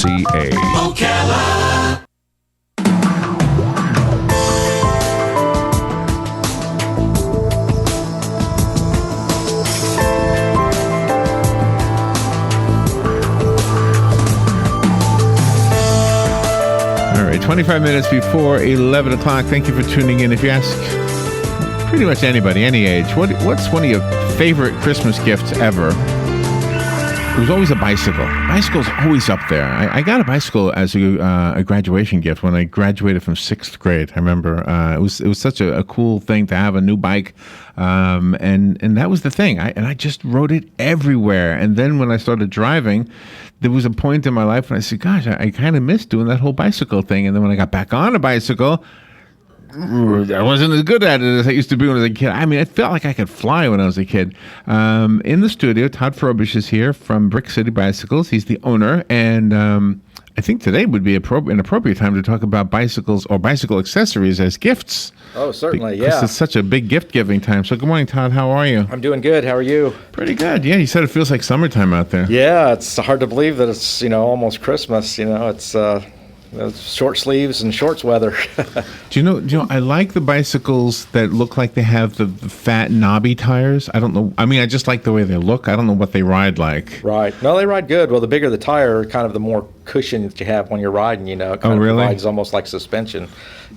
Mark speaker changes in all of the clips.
Speaker 1: KCA.
Speaker 2: Ocala.
Speaker 1: All right, 25 minutes before 11 o'clock. Thank you for tuning in. If you ask pretty much anybody, any age, what's one of your favorite Christmas gifts ever? It was always a bicycle. Bicycle's always up there. I got a bicycle as a graduation gift when I graduated from 6th grade. I remember it was such a cool thing to have a new bike, and that was the thing. I just rode it everywhere. And then when I started driving, there was a point in my life when I said, "Gosh, I kind of missed doing that whole bicycle thing." And then when I got back on a bicycle, I wasn't as good at it as I used to be when I was a kid. I mean, I felt like I could fly when I was a kid. In the studio, Todd Frobish is here from Brick City Bicycles. He's the owner, and I think today would be an appropriate time to talk about bicycles or bicycle accessories as gifts.
Speaker 3: Oh, certainly,
Speaker 1: because
Speaker 3: yeah.
Speaker 1: it's such a big gift-giving time. So good morning, Todd. How are you?
Speaker 3: I'm doing good. How are you?
Speaker 1: Pretty good. Yeah, you said it feels like summertime out there.
Speaker 3: Yeah, it's hard to believe that it's, almost Christmas. It's short sleeves and shorts weather.
Speaker 1: Do you know, I like the bicycles that look like they have the fat knobby tires. I don't know. I mean, I just like the way they look. I don't know what they ride like.
Speaker 3: Right. No, they ride good. Well, the bigger the tire, kind of the more cushion that you have when you're riding, it kind of
Speaker 1: really?
Speaker 3: provides almost like suspension,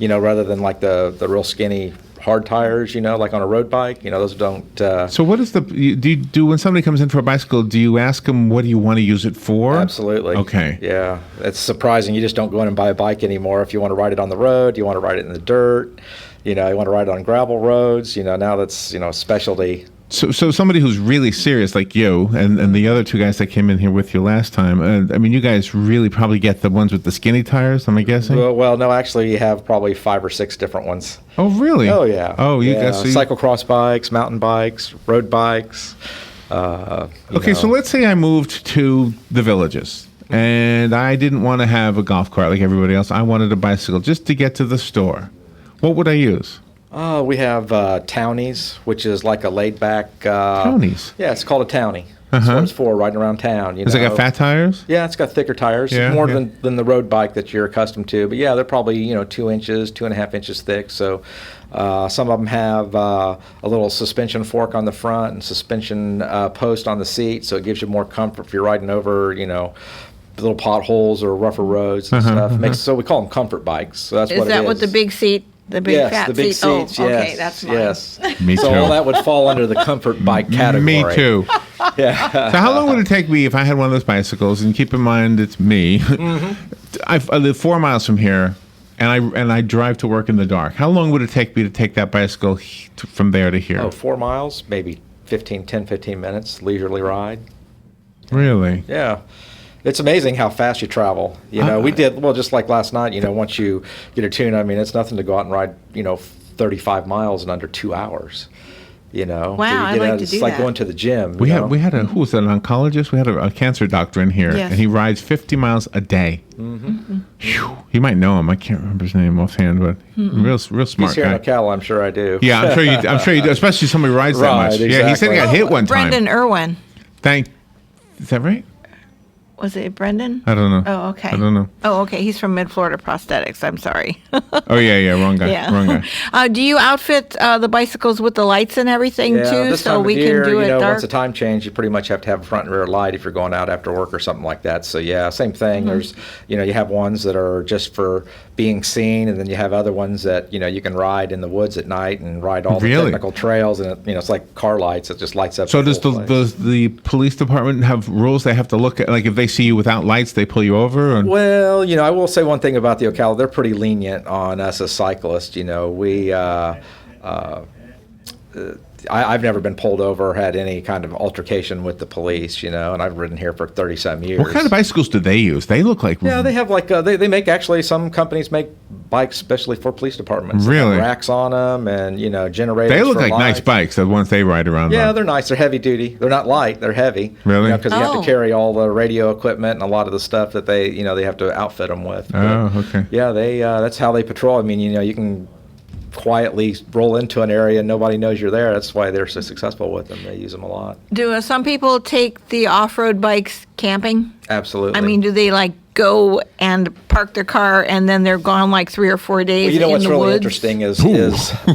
Speaker 3: rather than like the real skinny hard tires, like on a road bike, those don't.
Speaker 1: So what is do you do when somebody comes in for a bicycle, do you ask them what do you want to use it for?
Speaker 3: Absolutely.
Speaker 1: Okay.
Speaker 3: Yeah. It's surprising. You just don't go in and buy a bike anymore. If you want to ride it on the road, you want to ride it in the dirt, you want to ride it on gravel roads, now that's, specialty.
Speaker 1: So somebody who's really serious like you and the other two guys that came in here with you last time, I mean, you guys really probably get the ones with the skinny tires, am I guessing?
Speaker 3: Well, no, actually, you have probably 5 or 6 different ones.
Speaker 1: Oh, really?
Speaker 3: Oh, yeah.
Speaker 1: Oh, you guys. So
Speaker 3: cyclocross bikes, mountain bikes, road bikes.
Speaker 1: Okay, so let's say I moved to the Villages, and I didn't want to have a golf cart like everybody else. I wanted a bicycle just to get to the store. What would I use?
Speaker 3: We have townies, which is like a laid-back...
Speaker 1: Townies?
Speaker 3: Yeah, it's called a townie. That's what it's for, riding around town.
Speaker 1: Has it got fat tires?
Speaker 3: Yeah, it's got thicker tires, more than the road bike that you're accustomed to. But yeah, they're probably 2 inches, 2.5 inches thick. So some of them have a little suspension fork on the front and suspension post on the seat, so it gives you more comfort if you're riding over, little potholes or rougher roads and stuff. So we call them comfort bikes. So that's what it is.
Speaker 4: Is that what the big seat? The big
Speaker 3: yes,
Speaker 4: fat
Speaker 3: the big
Speaker 4: seat.
Speaker 3: seats.
Speaker 4: Oh,
Speaker 3: yes,
Speaker 4: okay, that's mine.
Speaker 3: Yes.
Speaker 1: Me too.
Speaker 3: So all that would fall under the comfort bike category.
Speaker 1: Me too.
Speaker 3: Yeah.
Speaker 1: So how long would it take me if I had one of those bicycles? And keep in mind, it's me. I live 4 miles from here, and I drive to work in the dark. How long would it take me to take that bicycle from there to here?
Speaker 3: Oh, 4 miles, maybe 10, 15 minutes, leisurely ride.
Speaker 1: Really?
Speaker 3: Yeah. It's amazing how fast you travel. We did, just like last night, once you get a tune, I mean, it's nothing to go out and ride, 35 miles in under 2 hours.
Speaker 4: Wow, I'd like to do
Speaker 3: It's like
Speaker 4: that.
Speaker 3: going to the gym.
Speaker 1: We had who was that, an oncologist? We had a cancer doctor in here,
Speaker 4: Yes.
Speaker 1: and he rides 50 miles a day. Whew. You might know him. I can't remember his name offhand, but real smart
Speaker 3: He's here
Speaker 1: guy.
Speaker 3: in Ocala, I'm sure I do.
Speaker 1: Yeah, I'm sure you do, especially somebody who rides that
Speaker 3: Right,
Speaker 1: much. Yeah, he said he got
Speaker 3: exactly.
Speaker 1: hit one time.
Speaker 4: Brendan Irwin.
Speaker 1: Is that right?
Speaker 4: Was it Brendan?
Speaker 1: I don't know.
Speaker 4: Oh, okay.
Speaker 1: I don't know.
Speaker 4: Oh, okay. He's from Mid-Florida Prosthetics. I'm sorry.
Speaker 1: Oh, yeah, wrong guy.
Speaker 4: Yeah.
Speaker 1: Wrong guy.
Speaker 4: Do you outfit the bicycles with the lights and everything too,
Speaker 3: this
Speaker 4: so
Speaker 3: time
Speaker 4: we
Speaker 3: of year,
Speaker 4: can do it dark?
Speaker 3: Once the time change, you pretty much have to have a front and rear light if you're going out after work or something like that. So yeah, same thing. There's, you have ones that are just for being seen, and then you have other ones that you can ride in the woods at night and ride all the technical trails, and it's like car lights. It just lights up.
Speaker 1: So does the police department have rules they have to look at? Like if they see you without lights, they pull you over? Or?
Speaker 3: Well, I will say one thing about the Ocala. They're pretty lenient on us as cyclists. I've never been pulled over or had any kind of altercation with the police, and I've ridden here for 30-some years.
Speaker 1: What kind of bicycles do they use? They look like...
Speaker 3: Yeah, they have they make, actually, some companies make bikes especially for police departments.
Speaker 1: Really?
Speaker 3: They have racks on them and, generators.
Speaker 1: They look
Speaker 3: for
Speaker 1: like
Speaker 3: lights.
Speaker 1: nice bikes, the ones they ride around
Speaker 3: Yeah,
Speaker 1: on.
Speaker 3: they're nice. They're heavy duty. They're not light. They're heavy.
Speaker 1: Really?
Speaker 3: Because you have to carry all the radio equipment and a lot of the stuff that they have to outfit them with.
Speaker 1: Oh, okay.
Speaker 3: Yeah, that's how they patrol. I mean, you can quietly roll into an area and nobody knows you're there. That's why they're so successful with them. They use them a lot.
Speaker 4: Do some people take the off-road bikes camping?
Speaker 3: Absolutely.
Speaker 4: I mean, do they go and park their car, and then they're gone like 3 or 4 days
Speaker 3: Well, you know
Speaker 4: in
Speaker 3: what's
Speaker 4: the
Speaker 3: really
Speaker 4: woods.
Speaker 3: interesting is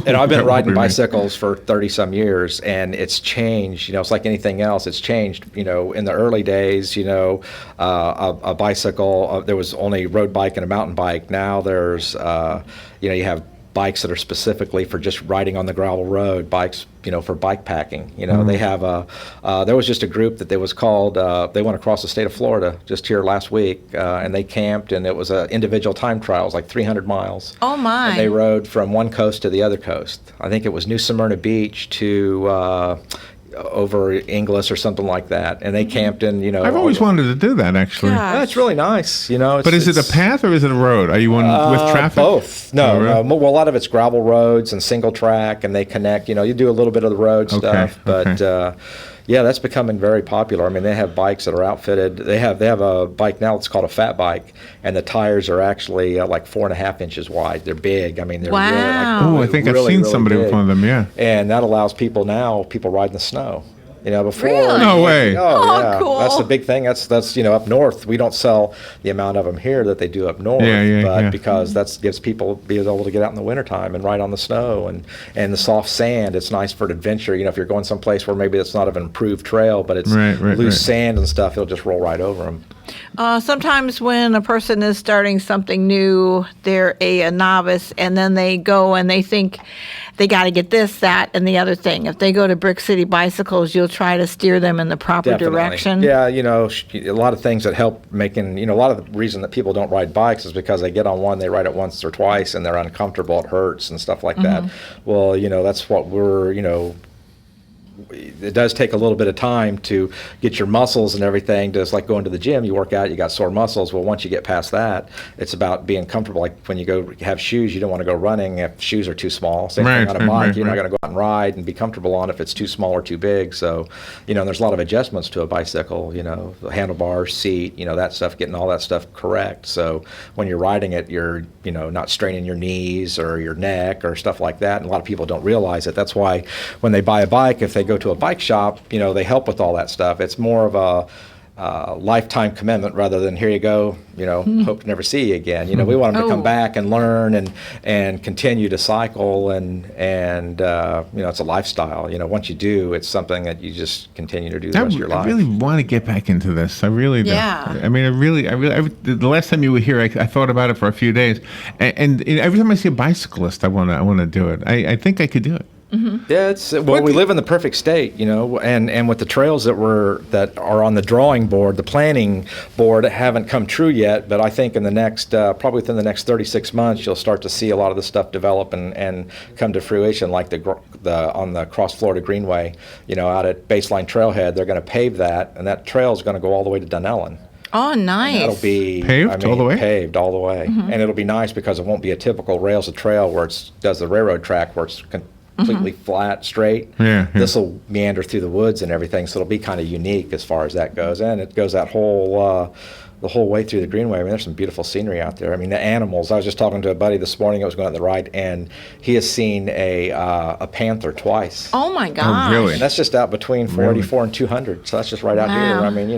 Speaker 3: and I've been riding bicycles for 30 some years, and it's changed. It's like anything else. It's changed. In the early days, a bicycle, there was only road bike and a mountain bike. Now there's, you have bikes that are specifically for just riding on the gravel road, bikes, for bike packing. They have there was just a group that they was called, they went across the state of Florida just here last week, and they camped, and it was an individual time trial. It was like 300 miles.
Speaker 4: Oh, my.
Speaker 3: And they rode from one coast to the other coast. I think it was New Smyrna Beach to over Inglis or something like that, and they camped in.
Speaker 1: I've always wanted to do that, actually.
Speaker 4: Yeah.
Speaker 3: It's really nice.
Speaker 1: But is it a path or is it a road? Are you on with traffic?
Speaker 3: Both. No,
Speaker 1: Oh, really?
Speaker 3: no. Well, a lot of it's gravel roads and single track, and they connect. You do a little bit of the road stuff, but yeah, that's becoming very popular. I mean, they have bikes that are outfitted. They have a bike now that's called a fat bike, and the tires are actually like 4.5 inches wide. They're big. I mean, they're
Speaker 4: Wow.
Speaker 1: Oh, I think I've seen somebody with one of them. Yeah.
Speaker 3: And that allows people ride in the snow. Before.
Speaker 4: Really?
Speaker 1: No way.
Speaker 4: Oh,
Speaker 3: Yeah.
Speaker 4: cool.
Speaker 3: That's the big thing. That's up north. We don't sell the amount of them here that they do up north. But because that gives people be able to get out in the wintertime and ride on the snow and the soft sand. It's nice for an adventure. If you're going someplace where maybe it's not an improved trail, but it's loose sand and stuff, it'll just roll right over them.
Speaker 4: Sometimes when a person is starting something new, they're a novice, and then they go and they think they got to get this, that, and the other thing. If they go to Brick City Bicycles, you'll try to steer them in the proper
Speaker 3: Definitely.
Speaker 4: direction.
Speaker 3: Yeah, a lot of things that help making, a lot of the reason that people don't ride bikes is because they get on one, they ride it once or twice, and they're uncomfortable, it hurts and stuff like that. Well, that's what we're, it does take a little bit of time to get your muscles and everything. Just like going to the gym, you work out, you got sore muscles. Well, once you get past that, it's about being comfortable. Like when you go have shoes, you don't want to go running if shoes are too small. Same thing on a bike. You're not going to go out and ride and be comfortable on if it's too small or too big. So, there's a lot of adjustments to a bicycle, the handlebars, seat, that stuff, getting all that stuff correct. So when you're riding it, you're, not straining your knees or your neck or stuff like that. And a lot of people don't realize it. That's why when they buy a bike, if they go to a bike shop, they help with all that stuff. It's more of a lifetime commitment rather than here you go, hope to never see you again. We want them to come back and learn and continue to cycle and it's a lifestyle. Once you do, it's something that you just continue to do the rest of your life.
Speaker 1: I really want to get back into this. I really do.
Speaker 4: Yeah.
Speaker 1: I mean, the last time you were here, I thought about it for a few days, and every time I see a bicyclist, I want to do it. I think I could do it.
Speaker 3: Yeah, we live in the perfect state, and with the trails that are on the drawing board, the planning board, haven't come true yet. But I think in the next, probably within the next 36 months, you'll start to see a lot of the stuff develop and come to fruition. Like on the Cross Florida Greenway, out at Baseline Trailhead, they're going to pave that, and that trail is going to go all the way to Dunellen.
Speaker 4: Oh, nice.
Speaker 3: And that'll be
Speaker 1: paved all the way?
Speaker 3: Paved all the way, and it'll be nice because it won't be a typical rails of trail where it does the railroad track where it's completely flat, straight.
Speaker 1: Yeah.
Speaker 3: This will meander through the woods and everything, so it'll be kind of unique as far as that goes. And it goes that whole the whole way through the Greenway. I mean, there's some beautiful scenery out there. I mean, the animals. I was just talking to a buddy this morning that was going on the ride, and he has seen a panther twice.
Speaker 4: Oh my gosh.
Speaker 1: Oh, really?
Speaker 3: And that's just out between 484 and 200. So that's just right out here. I mean,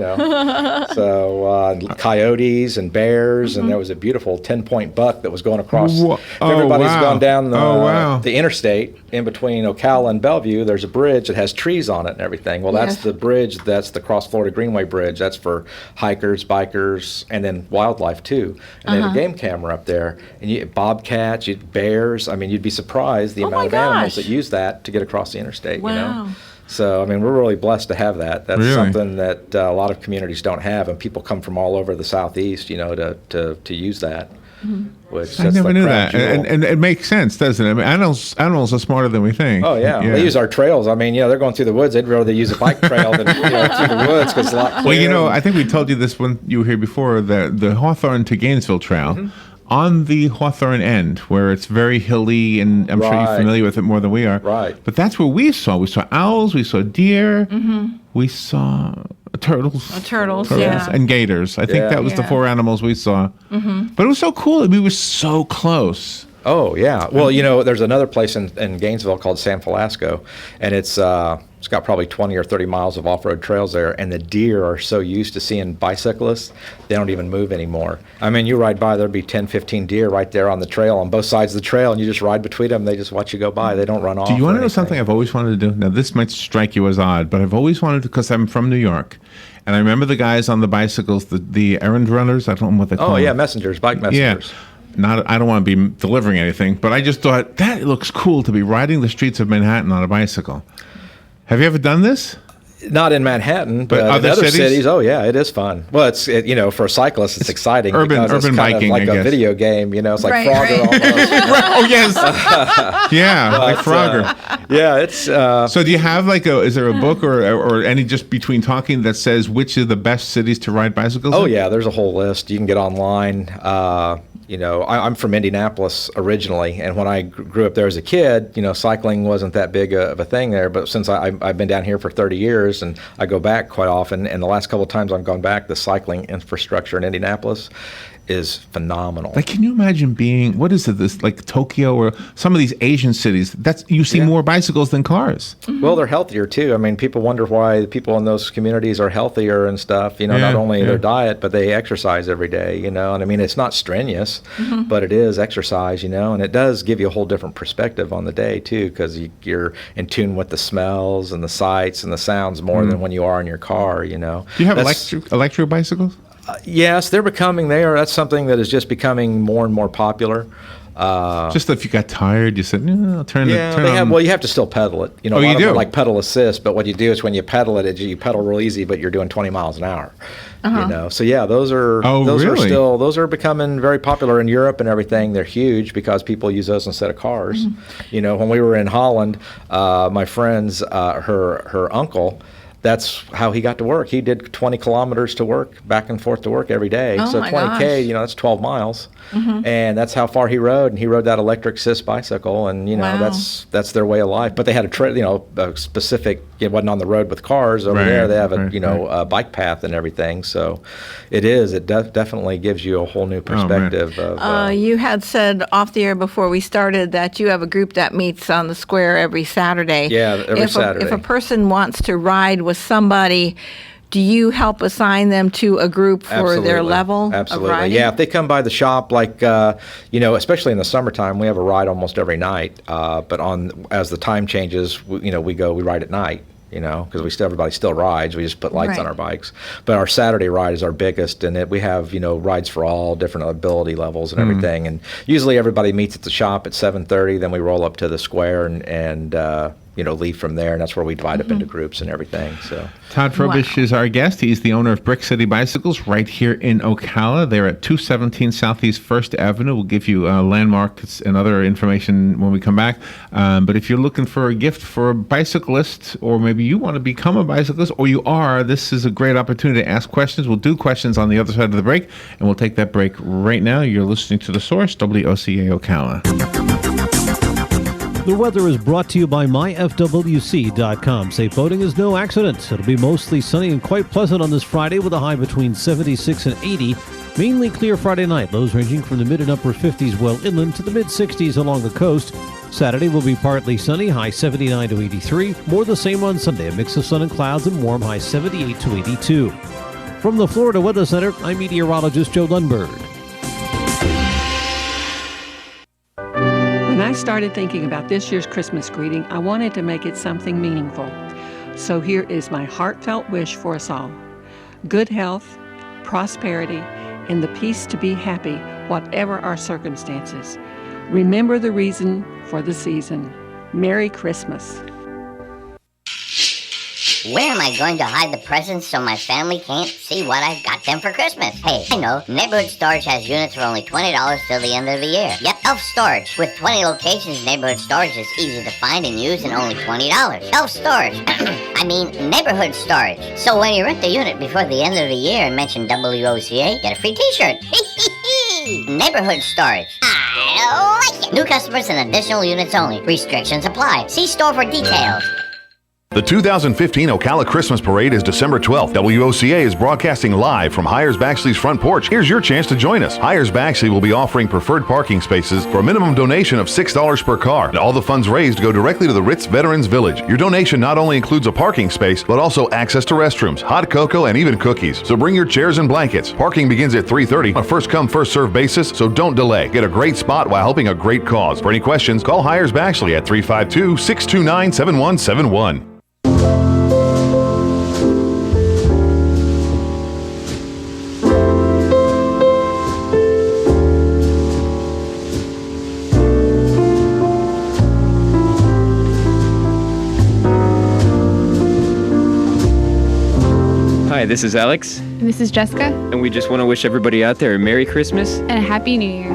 Speaker 3: so coyotes and bears, and there was a beautiful 10-point buck that was going across. Everybody's gone down the interstate in between Ocala and Bellevue. There's a bridge that has trees on it and everything. Well, that's the bridge. That's the Cross Florida Greenway Bridge. That's for hikers, bikers, and then wildlife too. And they had a game camera up there, and bobcats, bears. I mean, you'd be surprised the amount of animals that use that to get across the interstate.
Speaker 4: Wow.
Speaker 3: So, I mean, we're really blessed to have that. That's something that a lot of communities don't have, and people come from all over the southeast, to use that. Which
Speaker 1: I never knew that, and it makes sense, doesn't it? I mean, animals are smarter than we think.
Speaker 3: Oh yeah, they use our trails. I mean, they're going through the woods. They'd rather use a bike trail than through the woods because it's a lot clearer.
Speaker 1: Well, I think we told you this when you were here before. The Hawthorne to Gainesville Trail. On the Hawthorne end, where it's very hilly, and I'm sure you're familiar with it more than we are.
Speaker 3: Right.
Speaker 1: But that's where we saw owls, we saw deer, we saw turtles.
Speaker 4: Turtles, yeah.
Speaker 1: And gators. I think that was the 4 animals we saw. But it was so cool. We were so close.
Speaker 3: Oh, yeah. Well, there's another place in Gainesville called San Falasco, and it's It's got probably 20 or 30 miles of off-road trails there, and the deer are so used to seeing bicyclists, they don't even move anymore. I mean, you ride by, there'd be 10, 15 deer right there on the trail, on both sides of the trail, and you just ride between them. They just watch you go by. They don't run off.
Speaker 1: Do you want to know
Speaker 3: anything.
Speaker 1: something I've always wanted to do? Now, this might strike you as odd, but I've always wanted to, because I'm from New York, and I remember the guys on the bicycles, the errand runners. I don't know what they call them.
Speaker 3: Oh, yeah, messengers, bike messengers.
Speaker 1: Yeah. I don't want to be delivering anything, but I just thought that looks cool to be riding the streets of Manhattan on a bicycle. Have you ever done this?
Speaker 3: Not in Manhattan, but in
Speaker 1: other
Speaker 3: other
Speaker 1: cities?
Speaker 3: cities. Oh yeah, it is fun. Well, for a cyclist, it's exciting.
Speaker 1: urban
Speaker 3: because it's kind
Speaker 1: biking,
Speaker 3: of like
Speaker 1: I
Speaker 3: a
Speaker 1: guess.
Speaker 3: video game. It's like
Speaker 4: Right,
Speaker 3: Frogger
Speaker 4: right.
Speaker 3: almost.
Speaker 1: Oh yes, yeah, like Frogger.
Speaker 3: Yeah, it's.
Speaker 1: So do you have is there a book or any just between talking that says which are the best cities to ride bicycles
Speaker 3: Oh
Speaker 1: in?
Speaker 3: yeah, there's a whole list. You can get online. I'm from Indianapolis originally, and when I grew up there as a kid, cycling wasn't that big of a thing there. But since I've been down here for 30 years, and I go back quite often, and the last couple of times I've gone back, the cycling infrastructure in Indianapolis is phenomenal.
Speaker 1: Like, can you imagine being, what is it, this, like Tokyo or some of these Asian cities, you see more bicycles than cars.
Speaker 3: Well, they're healthier too. I mean, people wonder why the people in those communities are healthier and stuff. Not only their diet, but they exercise every day. And I mean, it's not strenuous, but it is exercise. And it does give you a whole different perspective on the day too, because you're in tune with the smells and the sights and the sounds more than when you are in your car.
Speaker 1: Do you have electric bicycles?
Speaker 3: Yes, they're becoming there. That's something that is just becoming more and more popular.
Speaker 1: Just if you got tired, you said, no, turn on.
Speaker 3: Well, you have to still pedal it.
Speaker 1: Oh, you do?
Speaker 3: Like pedal assist, but what you do is when you pedal it, you pedal real easy, but you're doing 20 miles an hour. So yeah, those are those are becoming very popular in Europe and everything. They're huge because people use those instead of cars. When we were in Holland, my friend's her uncle, that's how he got to work. He did 20 kilometers to work, back and forth to work every day.
Speaker 4: Oh,
Speaker 3: so
Speaker 4: my
Speaker 3: 20K, that's 12 miles. And that's how far he rode. And he rode that electric assist bicycle. And,
Speaker 4: Wow.
Speaker 3: that's their way of life. But they had a specific, it wasn't on the road with cars. Over there, they have a bike path and everything. So it definitely gives you a whole new perspective.
Speaker 4: You had said off the air before we started that you have a group that meets on the square every Saturday.
Speaker 3: Yeah, every Saturday.
Speaker 4: If a person wants to ride with somebody, do you help assign them to a group for their level of riding?
Speaker 3: Yeah, if they come by the shop, especially in the summertime, we have a ride almost every night. But as the time changes, we ride at night. Because everybody still rides. We just put lights on our bikes. But our Saturday ride is our biggest, and we have rides for all different ability levels and everything. And usually everybody meets at the shop at 7:30. Then we roll up to the square and leave from there, and that's where we divide up into groups and everything. So
Speaker 1: Todd Frobish is our guest. He's the owner of Brick City Bicycles right here in Ocala. They're at 217 Southeast 1st Avenue. We'll give you landmarks and other information when we come back. But if you're looking for a gift for a bicyclist, or maybe you want to become a bicyclist, or you are, this is a great opportunity to ask questions. We'll do questions on the other side of the break, and we'll take that break right now. You're listening to The Source, WOCA Ocala.
Speaker 5: The weather is brought to you by myfwc.com. Safe boating is no accident. It'll be mostly sunny and quite pleasant on this Friday with a high between 76 and 80. Mainly clear Friday night, lows ranging from the mid and upper 50s well inland to the mid 60s along the coast. Saturday will be partly sunny, high 79 to 83. More the same on Sunday, a mix of sun and clouds and warm, high 78 to 82. From the Florida Weather Center, I'm meteorologist Joe Lundberg.
Speaker 6: When I started thinking about this year's Christmas greeting, I wanted to make it something meaningful. So here is my heartfelt wish for us all. Good health, prosperity, and the peace to be happy, whatever our circumstances. Remember the reason for the season. Merry Christmas.
Speaker 7: Where am I going to hide the presents so my family can't see what I've got them for Christmas? Hey, I know. Neighborhood Storage has units for only $20 till the end of the year. Yep, Elf Storage. With 20 locations, Neighborhood Storage is easy to find and use and only $20. Elf Storage. I mean, Neighborhood Storage. So when you rent the unit before the end of the year and mention WOCA, get a free t-shirt. Neighborhood Storage. I like it. New customers and additional units only. Restrictions apply. See store for details.
Speaker 8: The 2015 Ocala Christmas Parade is December 12th. WOCA is broadcasting live from Hires-Baxley's front porch. Here's your chance to join us. Hires-Baxley will be offering preferred parking spaces for a minimum donation of $6 per car. And all the funds raised go directly to the Ritz Veterans Village. Your donation not only includes a parking space, but also access to restrooms, hot cocoa, and even cookies. So bring your chairs and blankets. Parking begins at 3:30 on a first-come, first-served basis, so don't delay. Get a great spot while helping a great cause. For any questions, call Hires-Baxley at 352-629-7171.
Speaker 9: Hi, this is Alex.
Speaker 10: And this is Jessica.
Speaker 9: And we just want to wish everybody out there a Merry Christmas
Speaker 10: and a Happy New Year.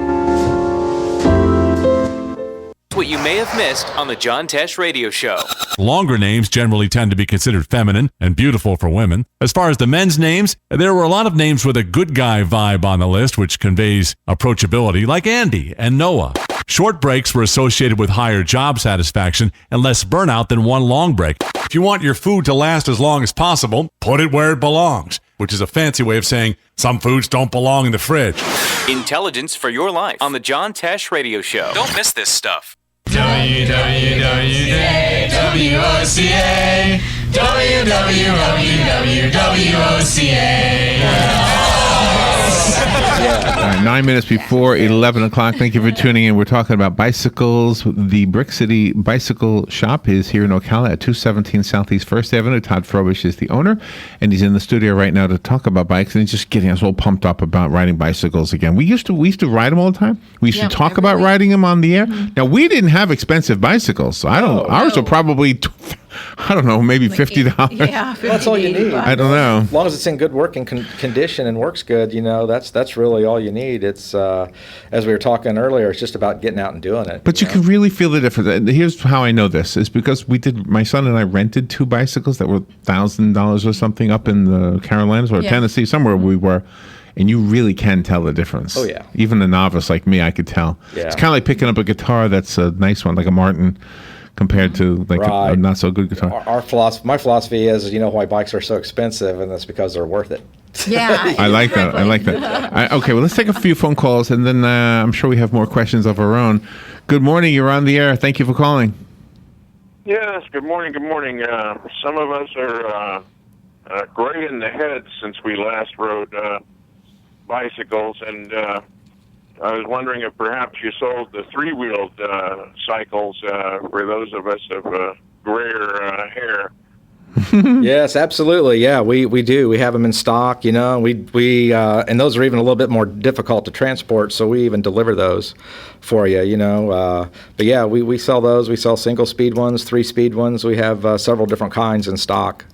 Speaker 2: What you may have missed on the John Tesh Radio Show.
Speaker 11: Longer names generally tend to be considered feminine and beautiful for women. As far as the men's names, there were a lot of names with a good guy vibe on the list, which conveys approachability, like Andy and Noah. Short breaks were associated with higher job satisfaction and less burnout than one long break. If you want your food to last as long as possible, put it where it belongs, which is a fancy way of saying some foods don't belong in the fridge.
Speaker 2: Intelligence for your life on the John Tesh Radio Show. Don't miss this stuff.
Speaker 12: WWWWOCA,
Speaker 1: All right, 9 minutes before 11 o'clock. Thank you for tuning in. We're talking about bicycles. The Brick City Bicycle Shop is here in Ocala at 217 Southeast 1st Avenue. Todd Frobish is the owner, and he's in the studio right now to talk about bikes, and he's just getting us all pumped up about riding bicycles again. We used to ride them all the time. We used to talk about riding them on the air. Mm-hmm. Now, we didn't have expensive bicycles, so ours were probably... I don't know, maybe $50.
Speaker 4: Yeah,
Speaker 3: that's all you need.
Speaker 1: I don't know.
Speaker 3: As long as it's in good working condition and works good, that's really all you need. It's as we were talking earlier, it's just about getting out and doing it.
Speaker 1: But you can really feel the difference. Here's how I know this is because my son and I rented 2 bicycles that were $1,000 or something up in the Carolinas or Tennessee, somewhere we were. And you really can tell the difference.
Speaker 3: Oh, yeah.
Speaker 1: Even a novice like me, I could tell.
Speaker 3: Yeah.
Speaker 1: It's kind of like picking up a guitar that's a nice one, like a Martin, compared to like a not so good guitar.
Speaker 3: My philosophy is, why bikes are so expensive, and that's because they're worth it.
Speaker 4: Yeah.
Speaker 1: I like that. I like that. Okay, well, let's take a few phone calls, and then I'm sure we have more questions of our own. Good morning. You're on the air. Thank you for calling.
Speaker 13: Yes, good morning. Good morning. Some of us are gray in the head since we last rode bicycles, and I was wondering if perhaps you sold the 3-wheeled cycles for those of us of grayer hair.
Speaker 3: Yes, absolutely. Yeah, we do. We have them in stock. We and those are even a little bit more difficult to transport, so we even deliver those for you. But yeah, we sell those. We sell single speed ones, 3-speed ones. We have several different kinds in stock.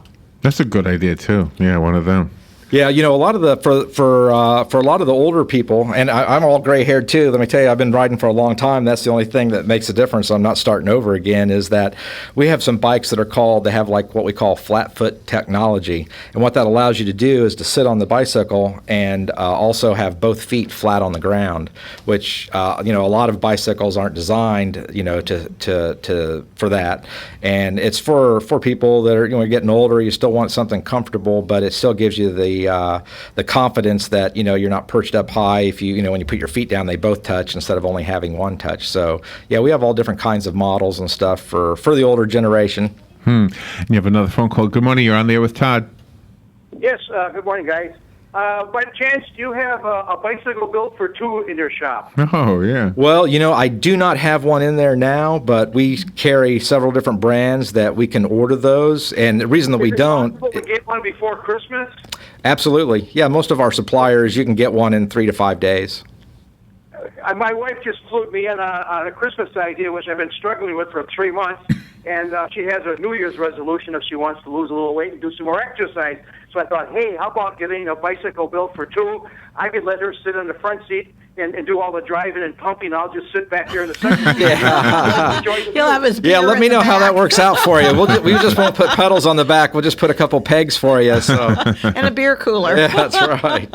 Speaker 1: That's a good idea too. Yeah, one of them.
Speaker 3: Yeah, a lot of the for a lot of the older people, and I'm all gray haired too. Let me tell you, I've been riding for a long time. That's the only thing that makes a difference. I'm not starting over again. Is that we have some bikes that are called, they have like what we call flat foot technology, and what that allows you to do is to sit on the bicycle and also have both feet flat on the ground, which a lot of bicycles aren't designed to for that, and it's for people that are getting older. You still want something comfortable, but it still gives you the confidence that you're not perched up high. If when you put your feet down, they both touch instead of only having one touch. So yeah, we have all different kinds of models and stuff for the older generation.
Speaker 1: And you have another phone call. Good morning. You're on the air with Todd.
Speaker 14: Yes. Good morning, guys. By chance, do you have a bicycle built for 2 in your shop?
Speaker 1: Oh, yeah.
Speaker 3: Well, I do not have one in there now, but we carry several different brands that we can order those. And the reason that we don't...
Speaker 14: to get one before Christmas?
Speaker 3: Absolutely. Yeah, most of our suppliers, you can get one in 3 to 5 days.
Speaker 14: My wife just flew me in on a Christmas idea, which I've been struggling with for 3 months. And she has a New Year's resolution if she wants to lose a little weight and do some more exercise. So I thought, hey, how about getting a bicycle built for 2? I could let her sit in the front seat and do all the driving and pumping. I'll just sit back here in the second seat.
Speaker 4: He'll have his beer
Speaker 3: let me
Speaker 4: in the
Speaker 3: know how
Speaker 4: back.
Speaker 3: that works out for you. We just won't put pedals on the back. We'll just put a couple pegs for you. So.
Speaker 4: And a beer cooler.
Speaker 3: Yeah, that's right.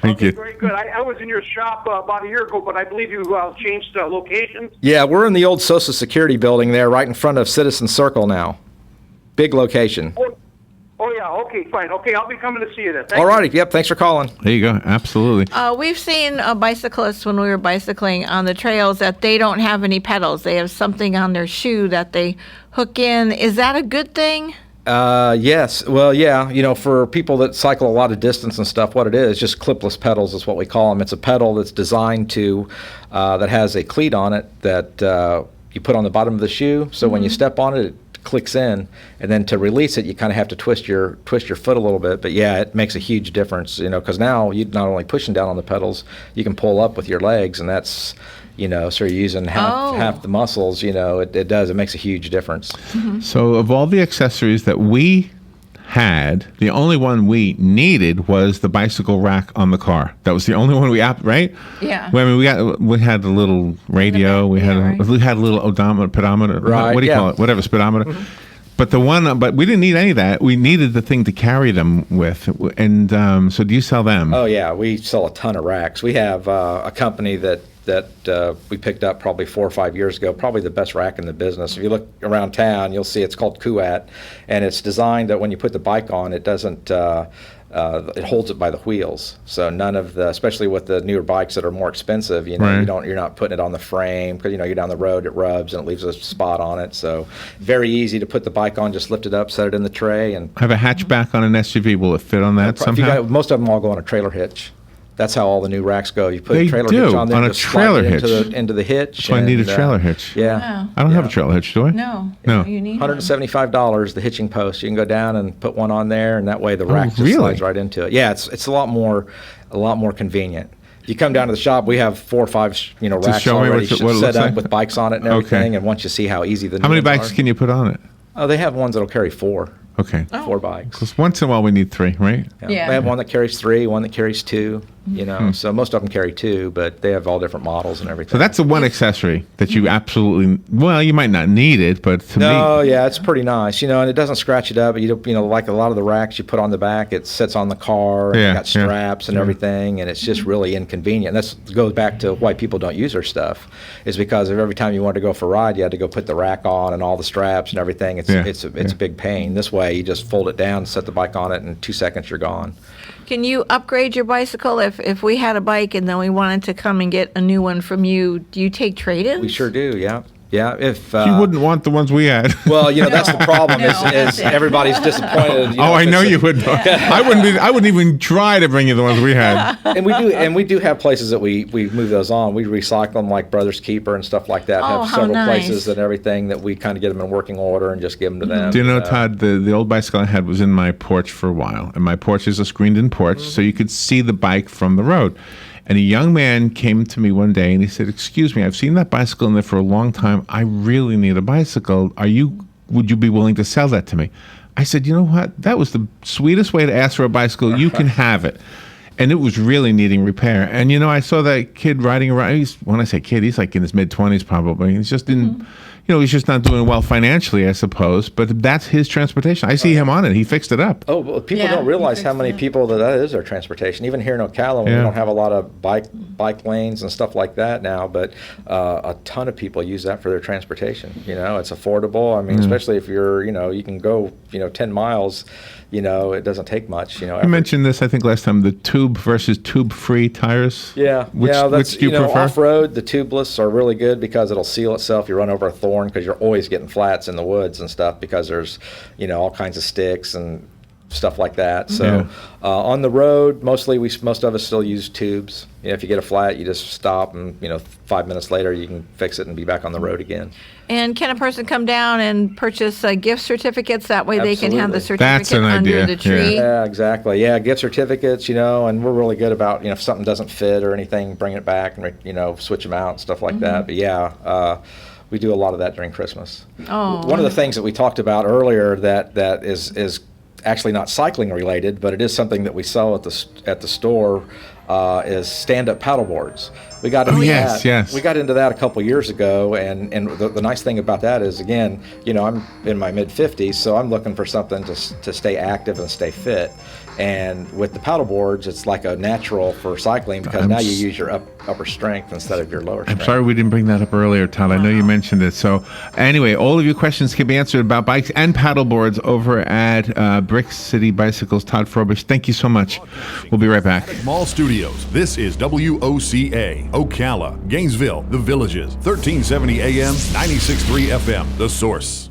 Speaker 1: Thank you.
Speaker 14: Very good. I was in your shop about a year ago, but I believe you changed locations.
Speaker 3: Yeah, we're in the old Social Security building there right in front of Citizen Circle now. big location.
Speaker 14: Oh, yeah. Okay, fine. Okay, I'll be coming to see you then. Thank
Speaker 3: All
Speaker 14: you.
Speaker 3: righty. Yep. Thanks for calling.
Speaker 1: There you go. Absolutely.
Speaker 4: We've seen bicyclists when we were bicycling on the trails that they don't have any pedals. They have something on their shoe that they hook in. Is that a good thing?
Speaker 3: Yes. Well, yeah. You know, for people that cycle a lot of distance and stuff, what it is, just clipless pedals is what we call them. It's a pedal that's designed to, that has a cleat on it that you put on the bottom of the shoe. So when you step on it, it clicks in, and then to release it, you kind of have to twist your foot a little bit. But yeah, it makes a huge difference, you know, because now you're not only pushing down on the pedals, you can pull up with your legs, and that's, you know, so you're using half the muscles. You know, it makes a huge difference.
Speaker 1: So of all the accessories that we had, the only one we needed was the bicycle rack on the car. That was the only one right?
Speaker 4: Yeah.
Speaker 1: Well, I mean, we had a little radio. We had a little odometer, pedometer.
Speaker 3: Right,
Speaker 1: What do you call it? Whatever, speedometer. But but we didn't need any of that. We needed the thing to carry them with. And so, do you sell them?
Speaker 3: Oh yeah, we sell a ton of racks. We have a company that we picked up probably 4 or 5 years ago, probably the best rack in the business. If you look around town, you'll see it's called Kuat, and it's designed that when you put the bike on, it doesn't, it holds it by the wheels. So none of especially with the newer bikes that are more expensive, you know,
Speaker 1: Right.
Speaker 3: you're not putting it on the frame because, you know, you're down the road, it rubs and it leaves a spot on it. So very easy to put the bike on, just lift it up, set it in the tray, and
Speaker 1: I have a hatchback on an SUV. Will it fit on that somehow?
Speaker 3: most of them all go on a trailer hitch. That's how all the new racks go. You put
Speaker 1: They
Speaker 3: a trailer
Speaker 1: do,
Speaker 3: hitch on there,
Speaker 1: on a
Speaker 3: just slide
Speaker 1: trailer
Speaker 3: it
Speaker 1: hitch.
Speaker 3: into the hitch.
Speaker 1: So I need a trailer hitch.
Speaker 3: Yeah.
Speaker 1: I don't have a trailer hitch, do I?
Speaker 4: No.
Speaker 1: No.
Speaker 4: You need one.
Speaker 3: $175, the hitching post. You can go down and put one on there, and that way the rack just
Speaker 1: really?
Speaker 3: slides right into it. Yeah, it's a lot more convenient. You come down to the shop, we have 4 or 5 racks
Speaker 1: show me
Speaker 3: already
Speaker 1: what it looks
Speaker 3: set up
Speaker 1: like?
Speaker 3: with bikes on it and everything. And once you see how easy the
Speaker 1: How many
Speaker 3: new ones
Speaker 1: bikes
Speaker 3: are,
Speaker 1: can you put on it?
Speaker 3: Oh, they have ones that'll carry 4.
Speaker 1: Okay.
Speaker 3: 4 bikes.
Speaker 1: Because once in a while we need 3, right?
Speaker 3: Yeah. They have one that carries 3, one that carries 2. You know, so most of them carry 2, but they have all different models and everything.
Speaker 1: So that's the one accessory that you absolutely, well, you might not need it, but to me.
Speaker 3: No, yeah, it's pretty nice, you know, and it doesn't scratch it up. You know, like a lot of the racks you put on the back, it sits on the car, and
Speaker 1: Yeah,
Speaker 3: you got straps and everything, and it's just really inconvenient. And that goes back to why people don't use our stuff, is because of every time you wanted to go for a ride, you had to go put the rack on and all the straps and everything. It's a big pain. This way, you just fold it down, set the bike on it, and in 2 seconds you're gone.
Speaker 4: Can you upgrade your bicycle if we had a bike and then we wanted to come and get a new one from you? Do you take trade-ins?
Speaker 3: We sure do, yeah. Yeah, if
Speaker 1: you wouldn't want the ones we had.
Speaker 3: Well, you know, that's the problem is everybody's disappointed. You know,
Speaker 1: I know you would. I wouldn't even try to bring you the ones we had.
Speaker 3: And we do have places that we move those on. We recycle them, like Brothers Keeper and stuff like that.
Speaker 4: Oh,
Speaker 3: Have
Speaker 4: how
Speaker 3: several
Speaker 4: nice.
Speaker 3: places and everything that we kind of get them in working order and just give them to them.
Speaker 1: Do you know, Todd, the old bicycle I had was in my porch for a while, and my porch is a screened-in porch, so you could see the bike from the road. And a young man came to me one day and he said, "Excuse me, I've seen that bicycle in there for a long time. I really need a bicycle. Would you be willing to sell that to me?" I said, "You know what? That was the sweetest way to ask for a bicycle. You can have it." And it was really needing repair. And, you know, I saw that kid riding around. When I say kid, he's like in his mid-20s probably. He's just he's just not doing well financially, I suppose. But that's his transportation. I see him on it. He fixed it up.
Speaker 3: Oh, well, people don't realize how many people that is their transportation. Even here in Ocala, we don't have a lot of bike lanes and stuff like that now, but a ton of people use that for their transportation. You know, it's affordable. I mean, especially if you're, you can go, 10 miles. It doesn't take much.
Speaker 1: You mentioned this, I think, last time, the tube versus tube-free tires.
Speaker 3: Yeah.
Speaker 1: Which do you prefer?
Speaker 3: Off-road, the tubeless are really good because it'll seal itself. You run over a thorn because you're always getting flats in the woods and stuff because there's, all kinds of sticks and stuff like that. So on the road, most of us still use tubes. If you get a flat, you just stop and, 5 minutes later you can fix it and be back on the road again.
Speaker 4: And can a person come down and purchase gift certificates? That way they can have the certificate under the tree.
Speaker 3: Yeah, exactly. Yeah, gift certificates, and we're really good about, if something doesn't fit or anything, bring it back and, switch them out and stuff like that. But yeah, we do a lot of that during Christmas.
Speaker 4: Oh.
Speaker 3: One of the things that we talked about earlier that is actually not cycling related, but it is something that we sell at the store. Is stand-up paddle boards. We got into that. We got into that a couple years ago, and the nice thing about that is, again, I'm in my mid-50s, so I'm looking for something to stay active and stay fit. And with the paddle boards, it's like a natural for cycling because now you use your upper strength instead of your lower strength.
Speaker 1: I'm sorry we didn't bring that up earlier, Todd. I know you mentioned it. So anyway, all of your questions can be answered about bikes and paddle boards over at Brick City Bicycles. Todd Frobish, thank you so much. We'll be right back.
Speaker 8: Mall Studios. This is WOCA, Ocala, Gainesville, The Villages, 1370 AM, 96.3 FM, The Source.